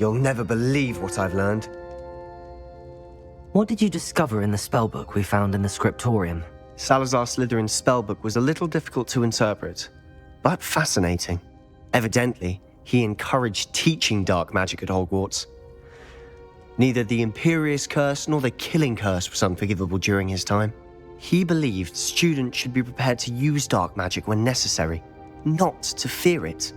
You'll never believe what I've learned. What did you discover in the spellbook we found in the scriptorium? Salazar Slytherin's spellbook was a little difficult to interpret, but fascinating. Evidently, he encouraged teaching dark magic at Hogwarts. Neither the Imperious Curse nor the Killing Curse was unforgivable during his time. He believed students should be prepared to use dark magic when necessary, not to fear it.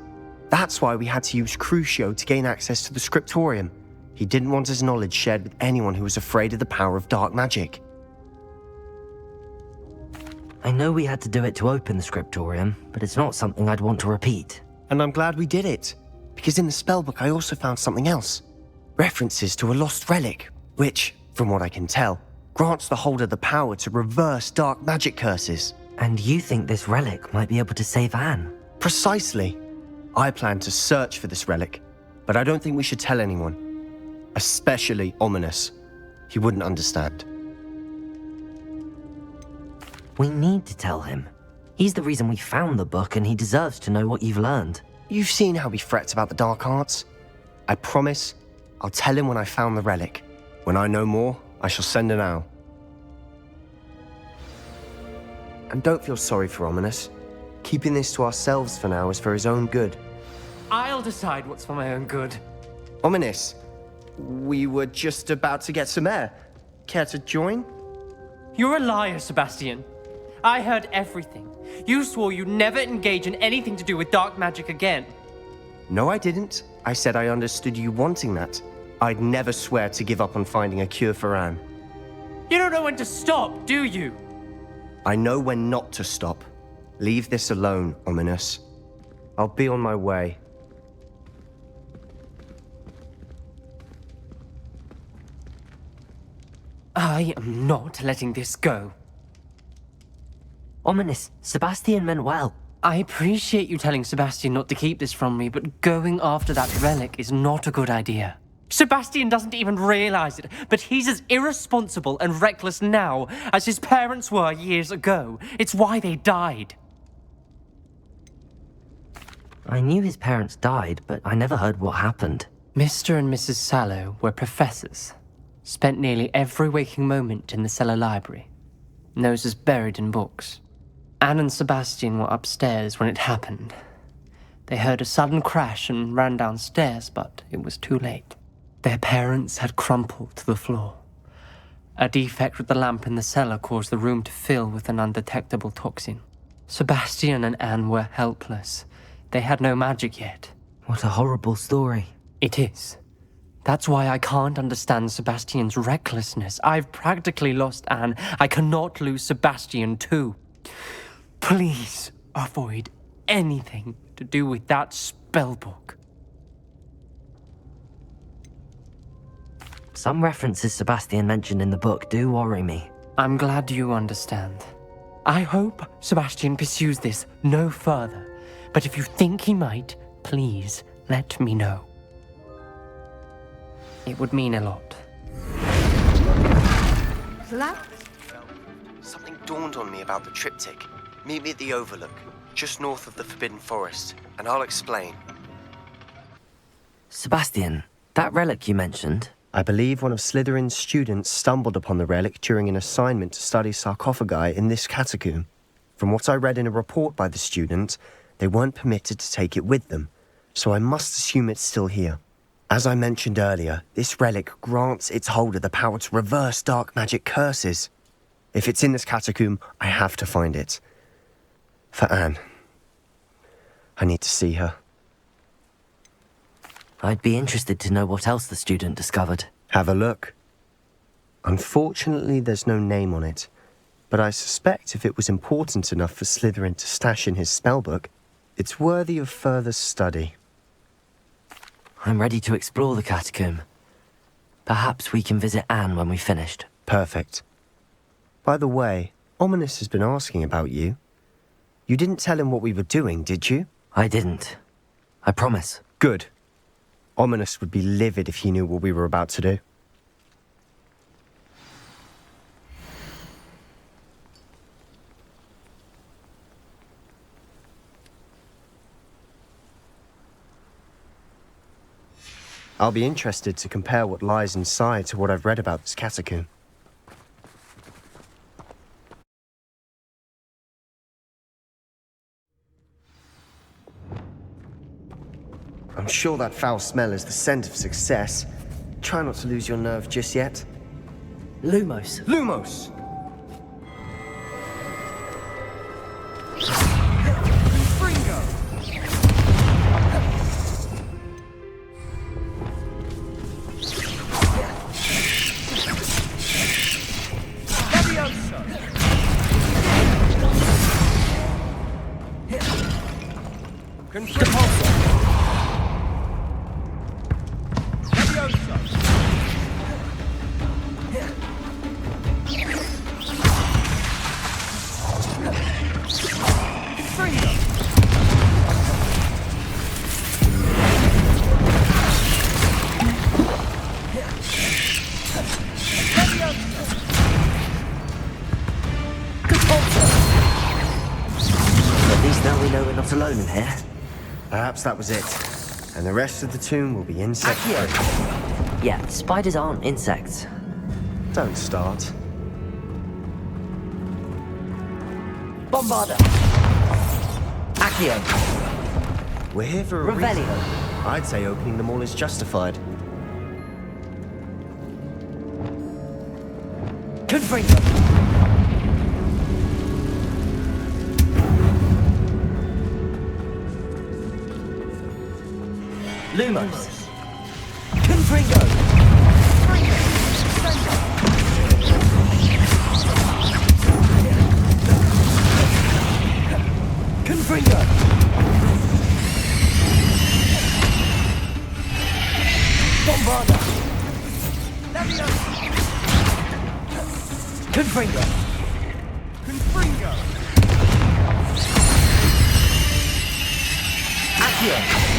That's why we had to use Crucio to gain access to the scriptorium. He didn't want his knowledge shared with anyone who was afraid of the power of dark magic. I know we had to do it to open the scriptorium, but it's not something I'd want to repeat. And I'm glad we did it, because in the spellbook I also found something else. References to a lost relic, which, from what I can tell, grants the holder the power to reverse dark magic curses. And you think this relic might be able to save Anne? Precisely. I plan to search for this relic, but I don't think we should tell anyone. Especially Ominous. He wouldn't understand. We need to tell him. He's the reason we found the book, and he deserves to know what you've learned. You've seen how he frets about the dark arts. I promise I'll tell him when I found the relic. When I know more, I shall send an owl. And don't feel sorry for Ominous. Keeping this to ourselves for now is for his own good. I'll decide what's for my own good. Ominous, we were just about to get some air. Care to join? You're a liar, Sebastian. I heard everything. You swore you'd never engage in anything to do with dark magic again. No, I didn't. I said I understood you wanting that. I'd never swear to give up on finding a cure for Anne. You don't know when to stop, do you? I know when not to stop. Leave this alone, Ominous. I'll be on my way. I am not letting this go. Ominous, Sebastian meant well. I appreciate you telling Sebastian not to keep this from me, but going after that relic is not a good idea. Sebastian doesn't even realize it, but he's as irresponsible and reckless now as his parents were years ago. It's why they died. I knew his parents died, but I never heard what happened. Mr. and Mrs. Sallow were professors. Spent nearly every waking moment in the cellar library. Noses buried in books. Anne and Sebastian were upstairs when it happened. They heard a sudden crash and ran downstairs, but it was too late. Their parents had crumpled to the floor. A defect with the lamp in the cellar caused the room to fill with an undetectable toxin. Sebastian and Anne were helpless. They had no magic yet. What a horrible story. It is. That's why I can't understand Sebastian's recklessness. I've practically lost Anne. I cannot lose Sebastian too. Please avoid anything to do with that spellbook. Some references Sebastian mentioned in the book do worry me. I'm glad you understand. I hope Sebastian pursues this no further. But if you think he might, please let me know. It would mean a lot. Something dawned on me about the triptych. Meet me at the Overlook, just north of the Forbidden Forest, and I'll explain. Sebastian, that relic you mentioned... I believe one of Slytherin's students stumbled upon the relic during an assignment to study sarcophagi in this catacomb. From what I read in a report by the student, they weren't permitted to take it with them, so I must assume it's still here. As I mentioned earlier, this relic grants its holder the power to reverse dark magic curses. If it's in this catacomb, I have to find it. For Anne. I need to see her. I'd be interested to know what else the student discovered. Have a look. Unfortunately, there's no name on it, but I suspect if it was important enough for Slytherin to stash in his spellbook, it's worthy of further study. I'm ready to explore the catacomb. Perhaps we can visit Anne when we've finished. Perfect. By the way, Ominous has been asking about you. You didn't tell him what we were doing, did you? I didn't. I promise. Good. Ominous would be livid if he knew what we were about to do. I'll be interested to compare what lies inside to what I've read about this catacomb. I'm sure that foul smell is the scent of success. Try not to lose your nerve just yet. Lumos. Lumos! Alone in here. Perhaps that was it. And the rest of the tomb will be insect free. Yeah, spiders aren't insects. Don't start. Bombarda. Accio. We're here for a Revelio. reason. I'd say opening them all is justified. Confringo. Lumos. Confringo. Confringo. Bombarda. Confringo. Confringo. Accio.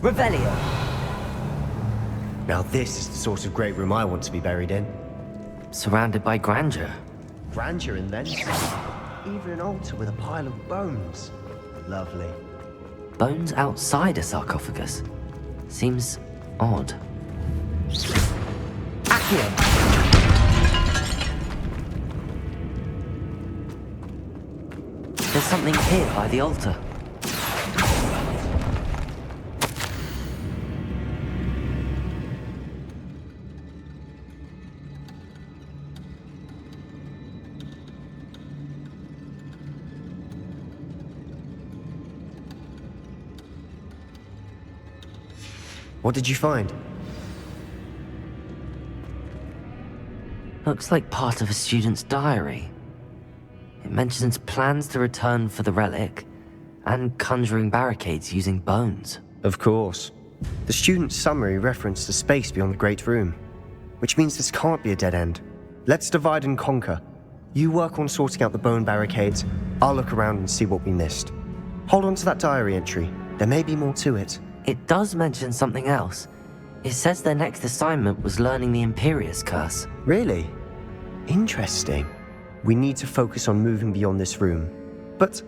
Revelio. Now this is the sort of great room I want to be buried in. Surrounded by grandeur. Grandeur and then some. Even an altar with a pile of bones. Lovely. Bones outside a sarcophagus. Seems odd. Accio. There's something here by the altar. What did you find? Looks like part of a student's diary. It mentions plans to return for the relic and conjuring barricades using bones. Of course. The student's summary referenced a space beyond the Great Room, which means this can't be a dead end. Let's divide and conquer. You work on sorting out the bone barricades, I'll look around and see what we missed. Hold on to that diary entry. There may be more to it. It does mention something else. It says their next assignment was learning the Imperius Curse. Really? Interesting. We need to focus on moving beyond this room. But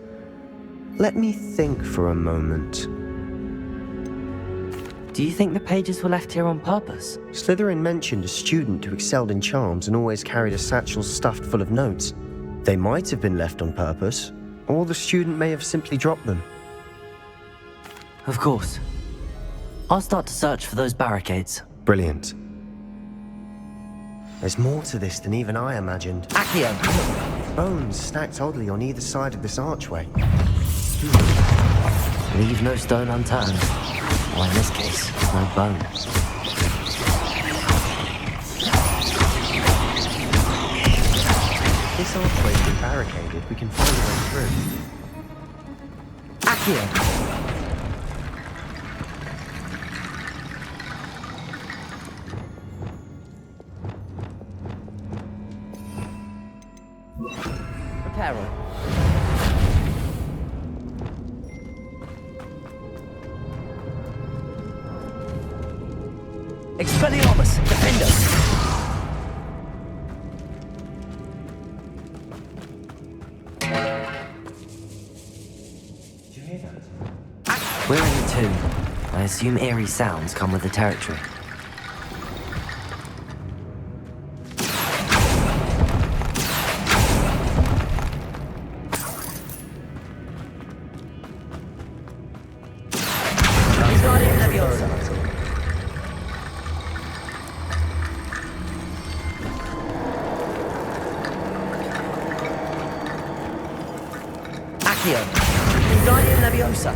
let me think for a moment. Do you think the pages were left here on purpose? Slytherin mentioned a student who excelled in charms and always carried a satchel stuffed full of notes. They might have been left on purpose, or the student may have simply dropped them. Of course. I'll start to search for those barricades. Brilliant. There's more to this than even I imagined. Accio! Bones stacked oddly on either side of this archway. Leave no stone unturned. Or in this case, no bone. This archway's been barricaded. We can find a way through. Accio! Reparo. We're in the tomb. I assume eerie sounds come with the territory. Accio, Wingardium Leviosa.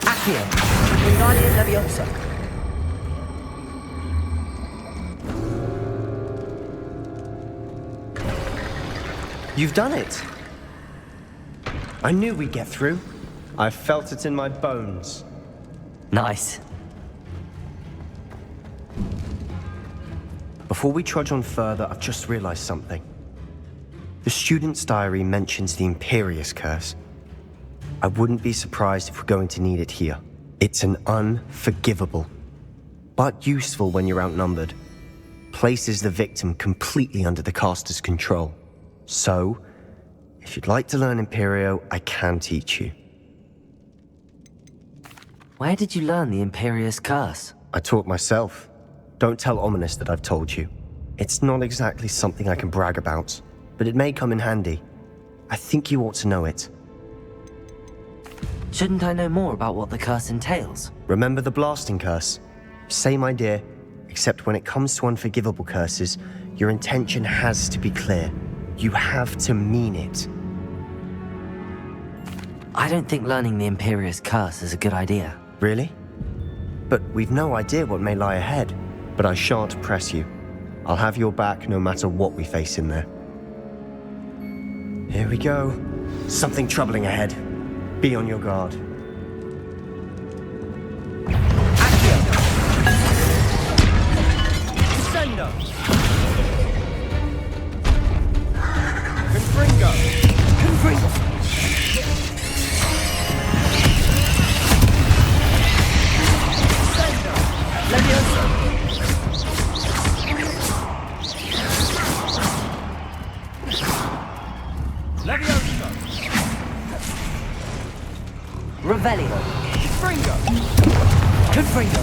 Accio, Wingardium Leviosa. You've done it! I knew we'd get through. I felt it in my bones. Nice. Before we trudge on further, I've just realized something. The student's diary mentions the Imperious Curse. I wouldn't be surprised if we're going to need it here. It's an unforgivable, but useful when you're outnumbered. Places the victim completely under the caster's control. So, if you'd like to learn Imperio, I can teach you. Where did you learn the Imperious Curse? I taught myself. Don't tell Ominous that I've told you. It's not exactly something I can brag about, but it may come in handy. I think you ought to know it. Shouldn't I know more about what the curse entails? Remember the blasting curse? Same idea, except when it comes to unforgivable curses, your intention has to be clear. You have to mean it. I don't think learning the Imperious Curse is a good idea. Really? But we've no idea what may lie ahead. But I shan't press you. I'll have your back no matter what we face in there. Here we go. Something troubling ahead. Be on your guard. Accio. Descendo. Confringo. Confringo. Descendo. Leviosa. Leviosa! Revelio. Confringo! Confringo!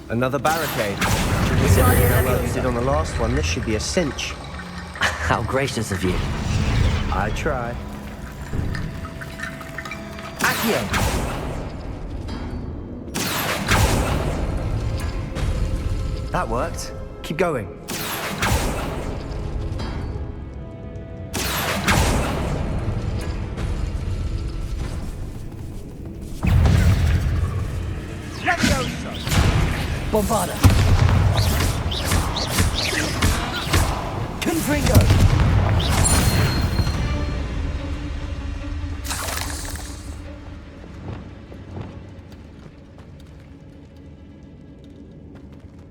Another barricade. Considering how well you did on the last one, this should be a cinch. How gracious of you. I try. Accio! That worked. Keep going. Leviosa! Bombarda! Confringo!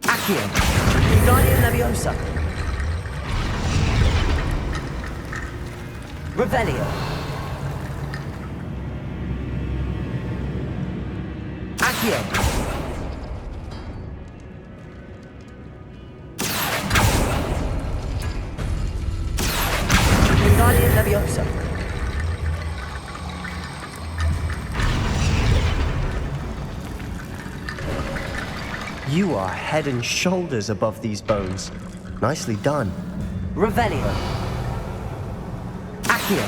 Accio! Wingardium Leviosa! Revelio! Accio! Wingardium Leviosa! You are head and shoulders above these bones. Nicely done. Revelio! Accio!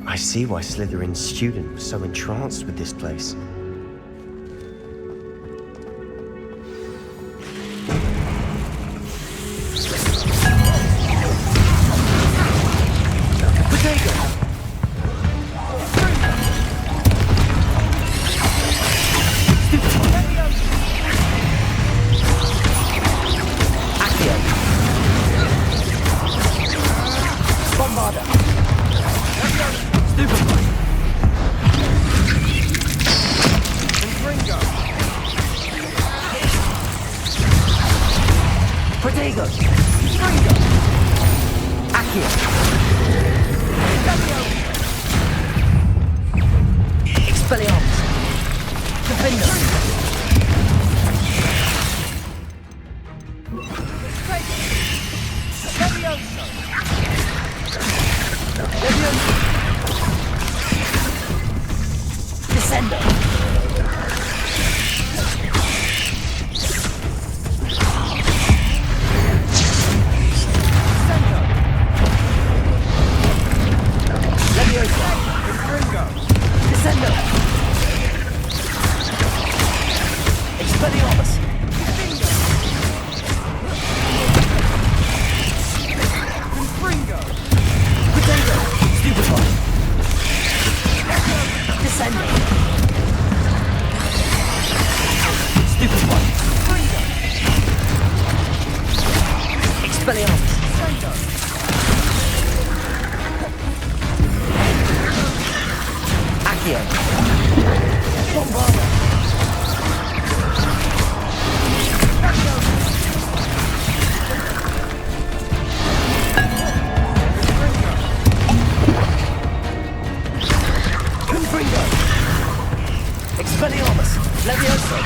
I see why Slytherin's student was so entranced with this place. Bombarda. Stupefy. Confringo. Protego. Confringo. Accio. Expelliarmus. Defender. Levioso. Levioso. Descendo. Levioso. Confringo. Descendo. Expelliarmus. Confringo. Potato. Stupefy. Descendo. Stupefy. Expelliarmus. Accio. Bombarda. Confringo. Expelliarmus. Levioso.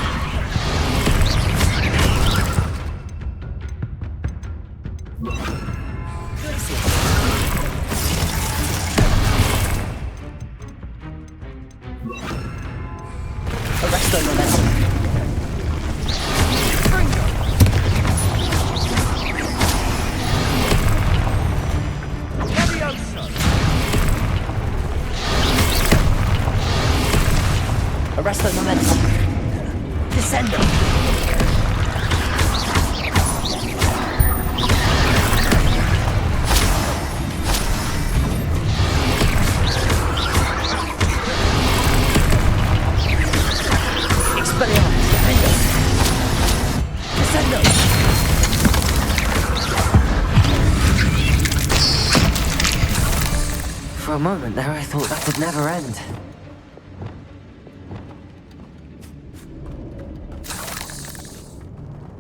Arresto momentum. Levioso. Arresto momentum. Descendo. Expelliarmus. Defendo. Descendo. For a moment there, I thought that would never end.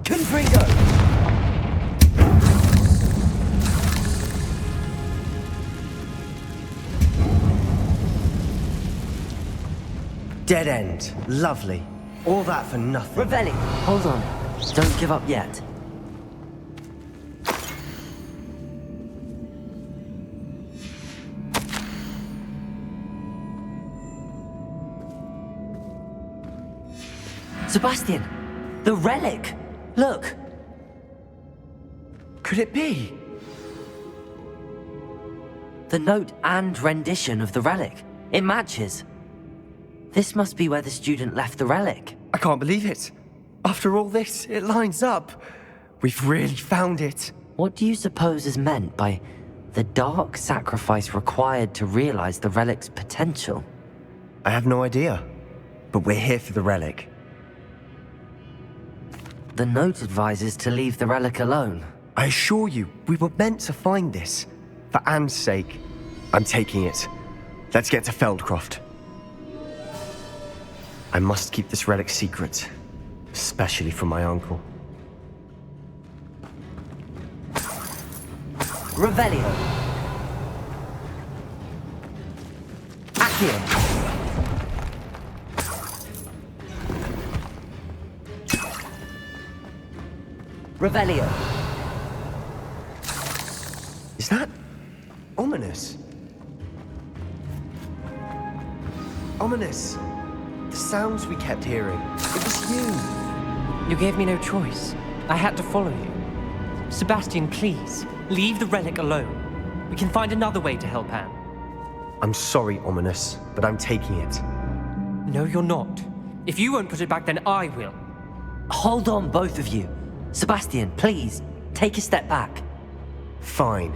Confringo. Dead end. Lovely. All that for nothing. Revelli. Hold on. Don't give up yet. Sebastian! The relic! Look! Could it be? The note and rendition of the relic. It matches. This must be where the student left the relic. I can't believe it. After all this, it lines up. We've really found it. What do you suppose is meant by the dark sacrifice required to realize the relic's potential? I have no idea. But we're here for the relic. The note advises to leave the relic alone. I assure you, we were meant to find this. For Anne's sake. I'm taking it. Let's get to Feldcroft. I must keep this relic secret. Especially from my uncle. Revelio. Accio. Revelio. Is that ominous? Ominous. The sounds we kept hearing. It was you. You gave me no choice. I had to follow you. Sebastian, please, leave the relic alone. We can find another way to help Anne. I'm sorry, Ominous, but I'm taking it. No, you're not. If you won't put it back, then I will. Hold on, both of you. Sebastian, please, take a step back. Fine,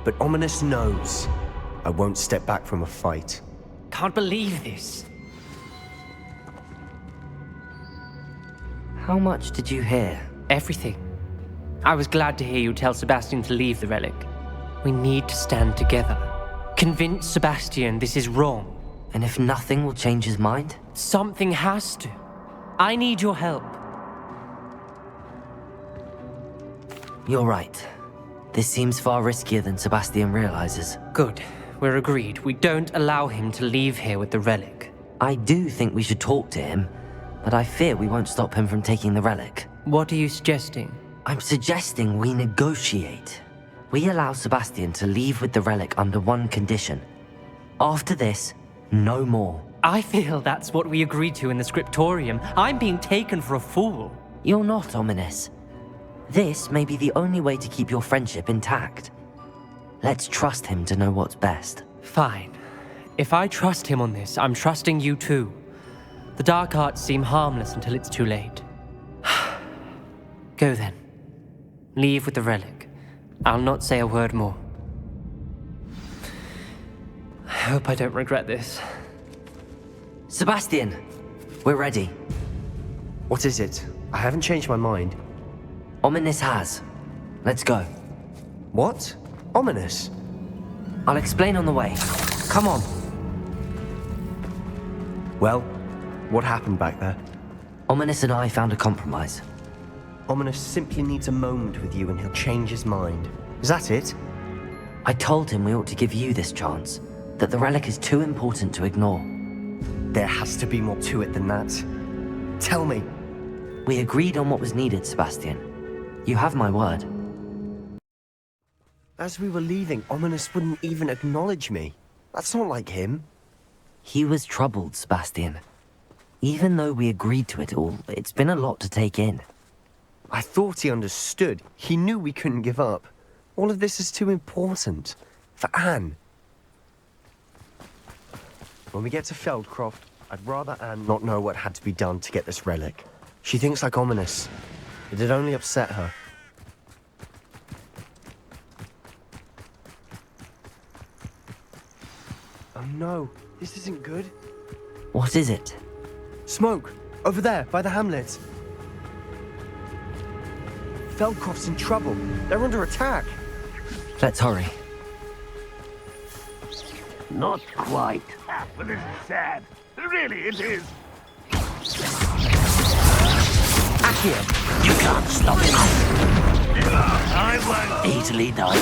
but Ominous knows I won't step back from a fight. Can't believe this. How much did you hear? Everything. I was glad to hear you tell Sebastian to leave the relic. We need to stand together. Convince Sebastian this is wrong. And if nothing will change his mind? Something has to. I need your help. You're right. This seems far riskier than Sebastian realizes. Good. We're agreed. We don't allow him to leave here with the relic. I do think we should talk to him, but I fear we won't stop him from taking the relic. What are you suggesting? I'm suggesting we negotiate. We allow Sebastian to leave with the relic under one condition. After this, no more. I feel that's what we agreed to in the scriptorium. I'm being taken for a fool. You're not ominous. This may be the only way to keep your friendship intact. Let's trust him to know what's best. Fine. If I trust him on this, I'm trusting you too. The dark arts seem harmless until it's too late. Go then. Leave with the relic. I'll not say a word more. I hope I don't regret this. Sebastian, we're ready. What is it? I haven't changed my mind. Ominous has. Let's go. What? Ominous? I'll explain on the way. Come on. Well, what happened back there? Ominous and I found a compromise. Ominous simply needs a moment with you and he'll change his mind. Is that it? I told him we ought to give you this chance, that the relic is too important to ignore. There has to be more to it than that. Tell me. We agreed on what was needed, Sebastian. You have my word. As we were leaving, Ominous wouldn't even acknowledge me. That's not like him. He was troubled, Sebastian. Even though we agreed to it all, it's been a lot to take in. I thought he understood. He knew we couldn't give up. All of this is too important. For Anne. When we get to Feldcroft, I'd rather Anne not know what had to be done to get this relic. She thinks like Ominous. It'd only upset her. Oh no, this isn't good. What is it? Smoke! Over there, by the hamlet. Feldcroft's in trouble. They're under attack. Let's hurry. Not quite. But this is sad. Really, it is. Accio! You can't stop it. I won't easily die.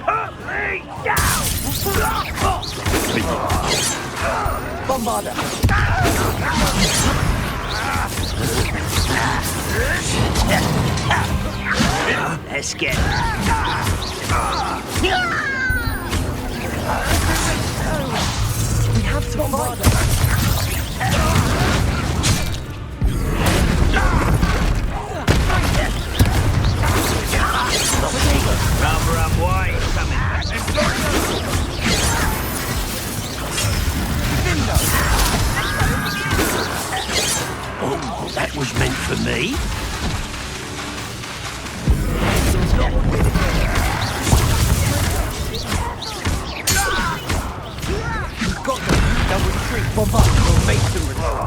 Put me down! Bombarder! Let's get. We have to Bombarder! Rubber up wide. Oh, that was meant for me. We've got them. They'll retreat. Bombard. We'll make them retreat.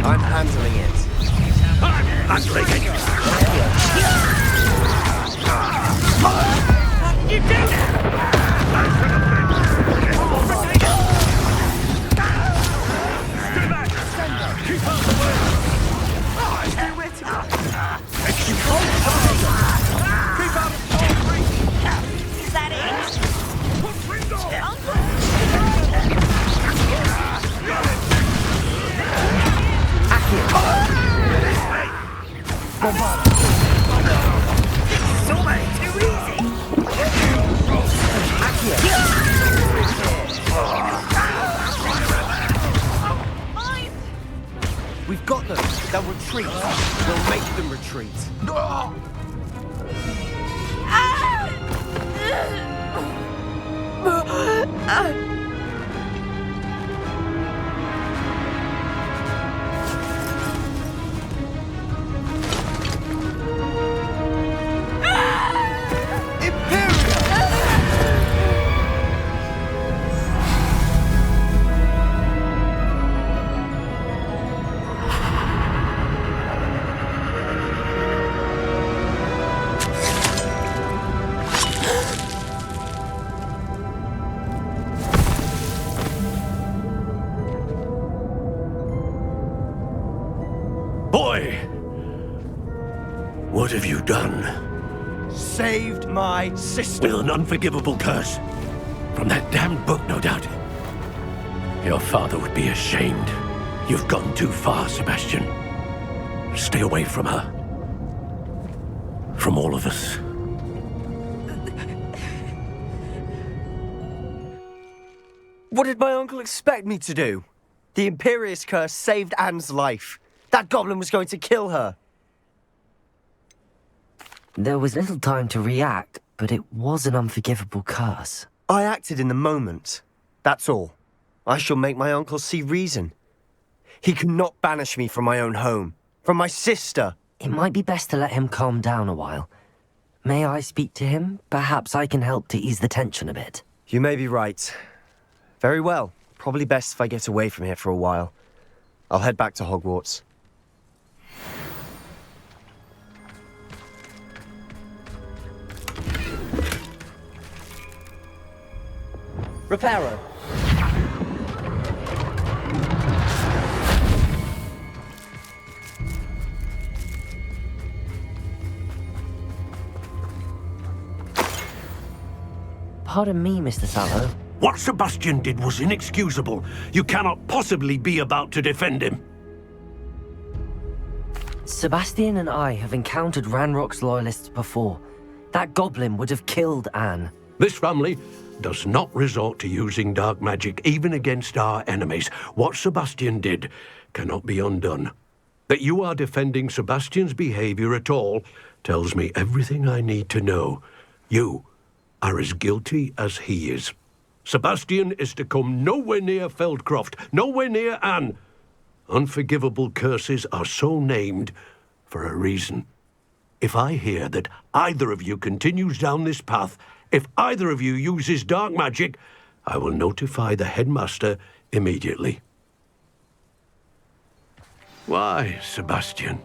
I'm handling it. I'm handling it. You did Keep out the way. Keep out of reach. Is that it? Put rings on. So much too easy! We've got them. They'll retreat. We'll make them retreat. Why? What have you done? Saved my sister. With an unforgivable curse. From that damned book, no doubt. Your father would be ashamed. You've gone too far, Sebastian. Stay away from her. From all of us. What did my uncle expect me to do? The Imperious curse saved Anne's life. That goblin was going to kill her. There was little time to react, but it was an unforgivable curse. I acted in the moment. That's all. I shall make my uncle see reason. He cannot banish me from my own home. From my sister. It might be best to let him calm down a while. May I speak to him? Perhaps I can help to ease the tension a bit. You may be right. Very well. Probably best if I get away from here for a while. I'll head back to Hogwarts. Reparo. Pardon me, Mr. Sallow. What Sebastian did was inexcusable. You cannot possibly be about to defend him. Sebastian and I have encountered Ranrock's loyalists before. That goblin would have killed Anne. This family does not resort to using dark magic even against our enemies. What Sebastian did cannot be undone. That you are defending Sebastian's behavior at all tells me everything I need to know. You are as guilty as he is. Sebastian is to come nowhere near Feldcroft, nowhere near Anne. Unforgivable curses are so named for a reason. If I hear that either of you continues down this path, if either of you uses dark magic, I will notify the headmaster immediately. Why, Sebastian?